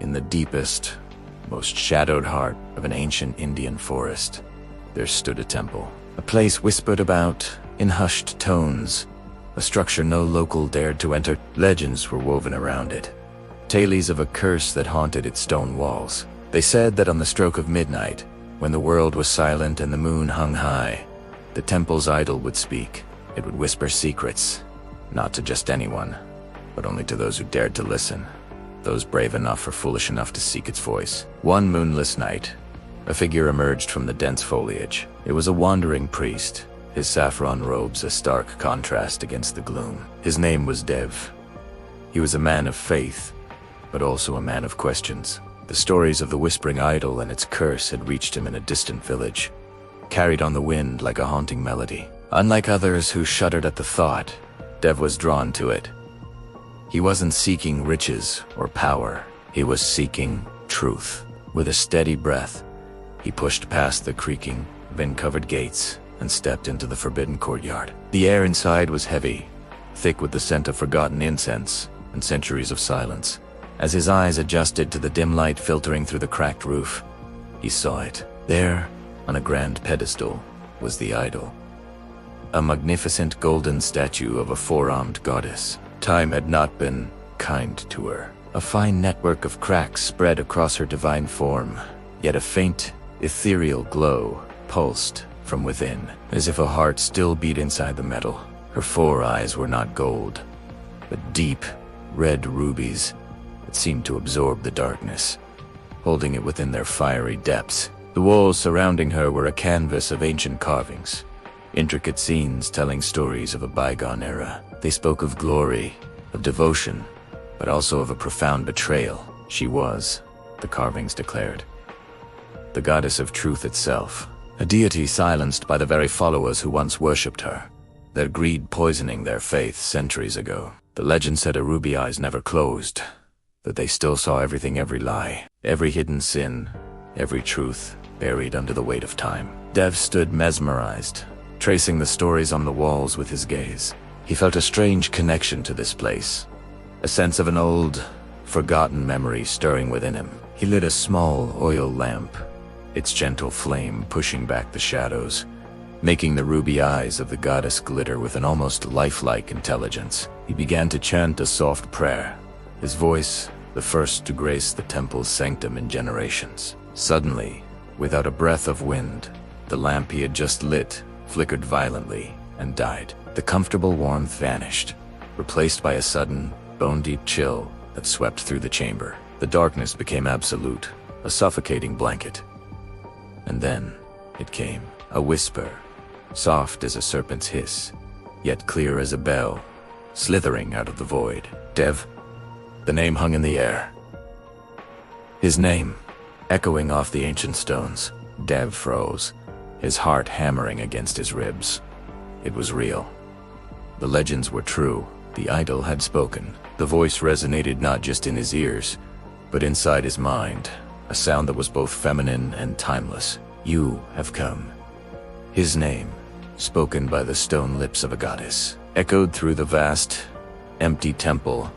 In the deepest, most shadowed heart of an ancient Indian forest, there stood a temple. A place whispered about in hushed tones, a structure no local dared to enter. Legends were woven around it, tales of a curse that haunted its stone walls. They said that on the stroke of midnight, when the world was silent and the moon hung high, the temple's idol would speak. It would whisper secrets, not to just anyone, but only to those who dared to listen, those brave enough or foolish enough to seek its voice. One moonless night, a figure emerged from the dense foliage. It was a wandering priest, his saffron robes a stark contrast against the gloom. His name was Dev. He was a man of faith, but also a man of questions. The stories of the whispering idol and its curse had reached him in a distant village, carried on the wind like a haunting melody. Unlike others who shuddered at the thought, Dev was drawn to it. He wasn't seeking riches or power. He was seeking truth. With a steady breath, he pushed past the creaking, vine-covered gates and stepped into the forbidden courtyard. The air inside was heavy, thick with the scent of forgotten incense and centuries of silence. As his eyes adjusted to the dim light filtering through the cracked roof, he saw it. There, on a grand pedestal, was the idol. A magnificent golden statue of a four-armed goddess. Time had not been kind to her. A fine network of cracks spread across her divine form, yet a faint, ethereal glow pulsed from within, as if a heart still beat inside the metal. Her four eyes were not gold, but deep, red rubies that seemed to absorb the darkness, holding it within their fiery depths. The walls surrounding her were a canvas of ancient carvings, intricate scenes telling stories of a bygone era. They spoke of glory, of devotion, but also of a profound betrayal. She was, the carvings declared, the goddess of truth itself, a deity silenced by the very followers who once worshipped her, their greed poisoning their faith centuries ago. The legend said her ruby eyes never closed, that they still saw everything, every lie, every hidden sin, every truth buried under the weight of time. Dev stood mesmerized, tracing the stories on the walls with his gaze. He felt a strange connection to this place, a sense of an old, forgotten memory stirring within him. He lit a small oil lamp, its gentle flame pushing back the shadows, making the ruby eyes of the goddess glitter with an almost lifelike intelligence. He began to chant a soft prayer, his voice the first to grace the temple's sanctum in generations. Suddenly, without a breath of wind, the lamp he had just lit flickered violently and died. The comfortable warmth vanished, replaced by a sudden, bone-deep chill that swept through the chamber. The darkness became absolute, a suffocating blanket. And then it came, a whisper, soft as a serpent's hiss, yet clear as a bell, slithering out of the void. Dev. The name hung in the air. His name, echoing off the ancient stones. Dev froze, his heart hammering against his ribs. It was real. The legends were true. The idol had spoken. The voice resonated not just in his ears, but inside his mind, a sound that was both feminine and timeless. You have come. His name, spoken by the stone lips of a goddess, echoed through the vast, empty temple,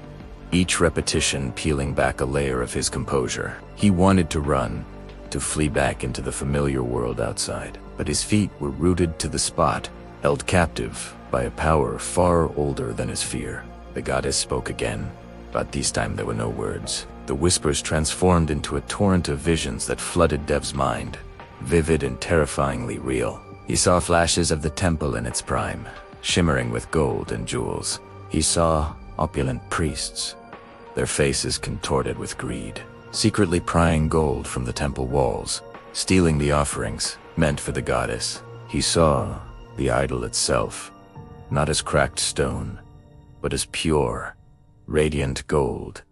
each repetition peeling back a layer of his composure. He wanted to run, to flee back into the familiar world outside, but his feet were rooted to the spot, held captive by a power far older than his fear. The goddess spoke again, but this time there were no words. The whispers transformed into a torrent of visions that flooded Dev's mind, vivid and terrifyingly real. He saw flashes of the temple in its prime, shimmering with gold and jewels. He saw opulent priests, their faces contorted with greed, secretly prying gold from the temple walls, stealing the offerings meant for the goddess. He saw the idol itself, not as cracked stone, but as pure, radiant gold,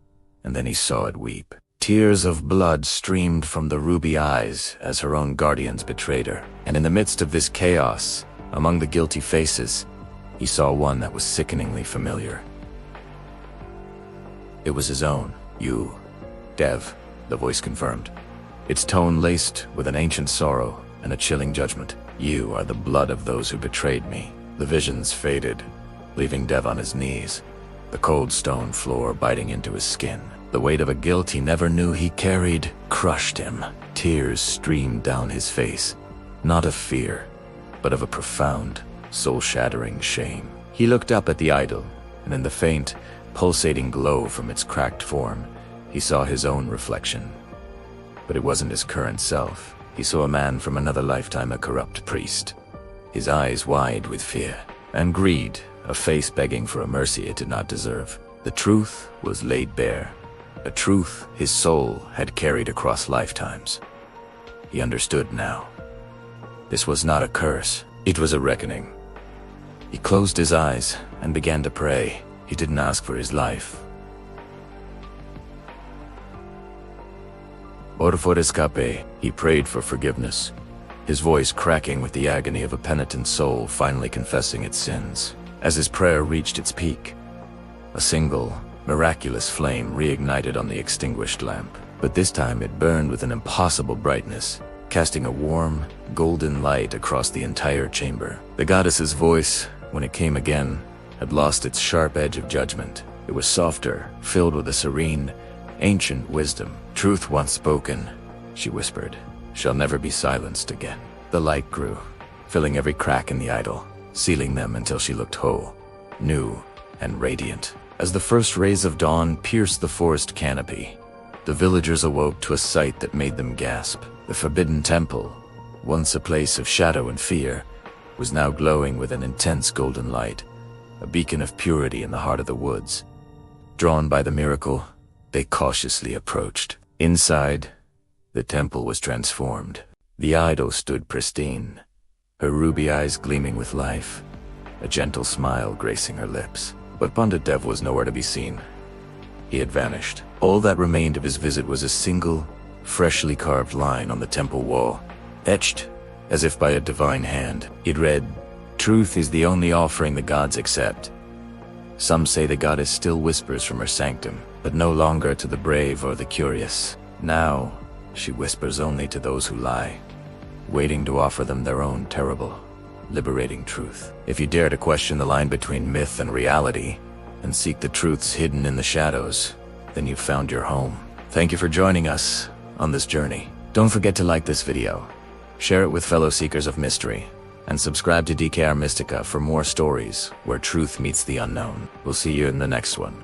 and then he saw it weep. Tears of blood streamed from the ruby eyes as her own guardians betrayed her. And in the midst of this chaos, among the guilty faces, he saw one that was sickeningly familiar. It was his own. You, Dev, the voice confirmed, its tone laced with an ancient sorrow and a chilling judgment. You are the blood of those who betrayed me. The visions faded, leaving Dev on his knees, the cold stone floor biting into his skin. The weight of a guilt he never knew he carried crushed him. Tears streamed down his face, not of fear, but of a profound, soul-shattering shame. He looked up at the idol, and in the faint, pulsating glow from its cracked form, he saw his own reflection. But it wasn't his current self. He saw a man from another lifetime, a corrupt priest, his eyes wide with fear and greed, a face begging for a mercy it did not deserve. The truth was laid bare, a truth his soul had carried across lifetimes. He understood now. This was not a curse, it was a reckoning. He closed his eyes and began to pray. He didn't ask for his life. Ora for escape, he prayed for forgiveness, his voice cracking with the agony of a penitent soul finally confessing its sins. As his prayer reached its peak, a single, miraculous flame reignited on the extinguished lamp. But this time it burned with an impossible brightness, casting a warm, golden light across the entire chamber. The goddess's voice, when it came again, had lost its sharp edge of judgment. It was softer, filled with a serene, ancient wisdom. Truth once spoken, she whispered, shall never be silenced again. The light grew, filling every crack in the idol, sealing them until she looked whole, new, and radiant. As the first rays of dawn pierced the forest canopy, the villagers awoke to a sight that made them gasp. The forbidden temple, once a place of shadow and fear, was now glowing with an intense golden light, a beacon of purity in the heart of the woods. Drawn by the miracle, they cautiously approached. Inside, the temple was transformed. The idol stood pristine, her ruby eyes gleaming with life, a gentle smile gracing her lips. But Pandit Dev was nowhere to be seen. He had vanished. All that remained of his visit was a single, freshly carved line on the temple wall, etched as if by a divine hand. It read, "Truth is the only offering the gods accept." Some say the goddess still whispers from her sanctum, but no longer to the brave or the curious. Now, she whispers only to those who lie, waiting to offer them their own terrible, liberating truth. If you dare to question the line between myth and reality, and seek the truths hidden in the shadows, then you've found your home. Thank you for joining us on this journey. Don't forget to like this video, share it with fellow seekers of mystery, and subscribe to DKR Mystica for more stories where truth meets the unknown. We'll see you in the next one.